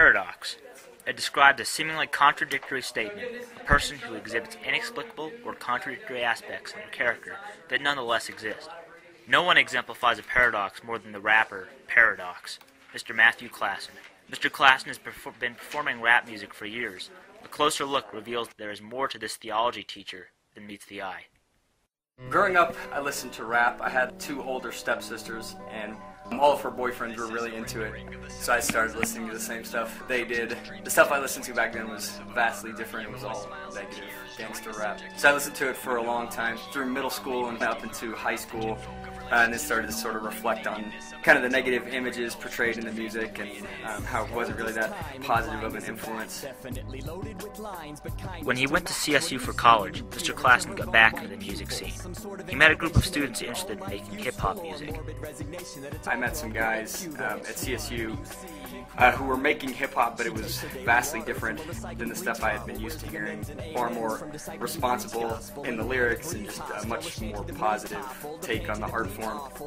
Paradox. It describes a seemingly contradictory statement, a person who exhibits inexplicable or contradictory aspects in their character that nonetheless exist. No one exemplifies a paradox more than the rapper Paradox, Mr. Matthew Klassen. Mr. Klassen has been performing rap music for years. A closer look reveals there is more to this theology teacher than meets the eye. Growing up, I listened to rap. I had two older stepsisters, and all of her boyfriends were really into it, so I started listening to the same stuff they did. The stuff I listened to back then was vastly different. It was all negative gangster rap. So I listened to it for a long time, through middle school and up into high school, and then started to sort of reflect on kind of the negative images portrayed in the music and how it wasn't really that positive of an influence. When he went to CSU for college, Mr. Klassen got back into the music scene. He met a group of students interested in making hip-hop music. I met some guys at CSU who were making hip-hop, but it was vastly different than the stuff I had been used to hearing. Far more responsible in the lyrics and just a much more positive take on the art form.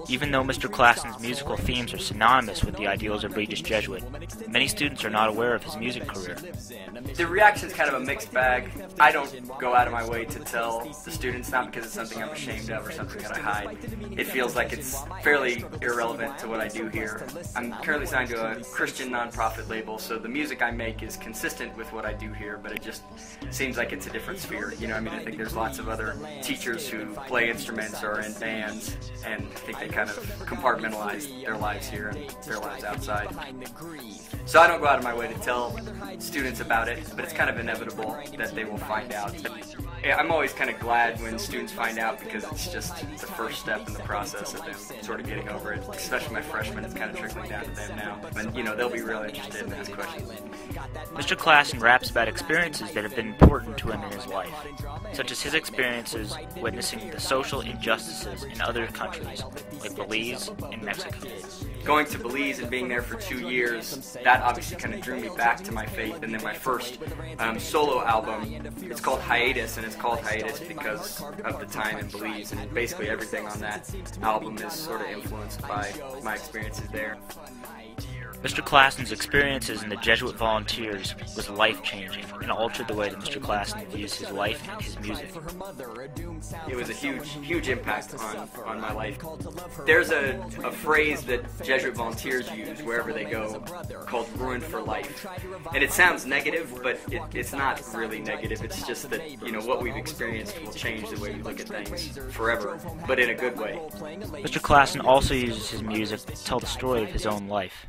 Even though Mr. Klassen's musical themes are synonymous with the ideals of Regis Jesuit, many students are not aware of his music career. The reaction's kind of a mixed bag. I don't go out of my way to tell the students, not because it's something I'm ashamed of or something that I hide. It feels like it's fairly irrelevant to what I do here. I'm currently signed to a Christian non-profit label, so the music I make is consistent with what I do here, but it just seems like it's a different sphere. You know, I mean, I think there's lots of other teachers who play instruments or are in bands, and I think they kind of compartmentalize their lives here and their lives outside. So I don't go out of my way to tell students about it, but it's kind of inevitable that they will find out. I'm always kind of glad when students find out, because it's just the first step in the process of them sort of getting over it. Especially my freshmen, it's kind of trickling down to them now. And, you know, they'll be really interested and ask questions. Mr. Klassen raps about experiences that have been important to him in his life, such as his experiences witnessing the social injustices in other countries, like Belize and Mexico. Going to Belize and being there for 2 years, that obviously kind of drew me back to my faith. And then my first solo album, it's called Hiatus, and it's called Hiatus because of the time in Belize. And basically everything on that album is sort of influenced by my experiences there. Mr. Klassen's experiences in the Jesuit volunteers was life-changing and altered the way that Mr. Klassen views his life and his music. It was a huge impact on my life. There's a phrase that Jesuit volunteers use wherever they go called ruined for life. And it sounds negative, but it's not really negative. It's just that, you know, what we've experienced will change the way we look at things forever, but in a good way. Mr. Klassen also uses his music to tell the story of his own life.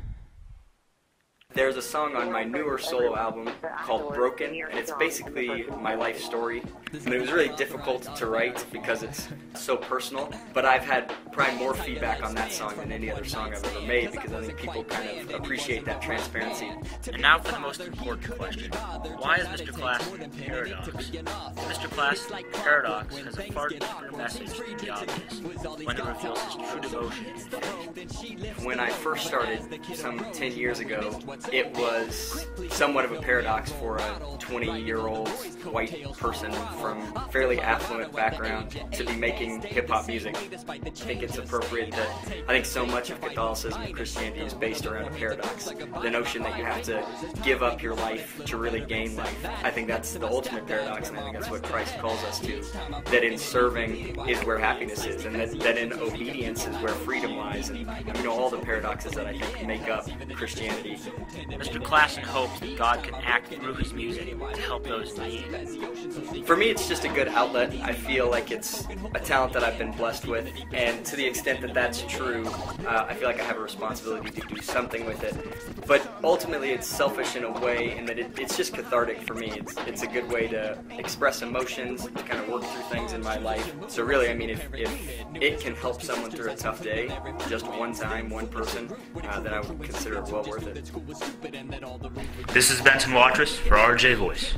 There's a song on my newer solo album called Broken, and it's basically my life story. And it was really difficult to write because it's so personal, but I've had probably more feedback on that song than any other song I've ever made, because I think people kind of appreciate that transparency. And now for the most important question. Why is Mr. Klassen Paradox? Mr. Klassen Paradox has a far deeper message than the obvious when it reveals his true devotion and faith. When I first started, some 10 years ago, it was somewhat of a paradox for a 20-year-old white person from fairly affluent background to be making hip-hop music. I think it's appropriate that I think so much of Catholicism and Christianity is based around a paradox. The notion that you have to give up your life to really gain life. I think that's the ultimate paradox, and I think that's what Christ calls us to. That in serving is where happiness is, and that in obedience is where freedom lies. And you know, all the paradoxes that I think make up Christianity. Mr. Klassen hopes that God can act through his music to help those in need. For me, it's just a good outlet. I feel like it's a talent that I've been blessed with, and to the extent that that's true, I feel like I have a responsibility to do something with it. But ultimately, it's selfish in a way, in that it's just cathartic for me. It's a good way to express emotions, to kind of work through things in my life. So really, I mean, if it can help someone through a tough day, just one time, one person, then I would consider it well worth it. This is Benton Watrous for RJ Voice.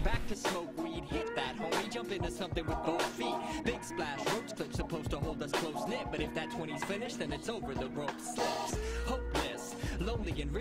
Big splash, roach clip supposed to hold us close knit, but if that 20's finished, then it's over. The rope slips. Hopeless, lonely and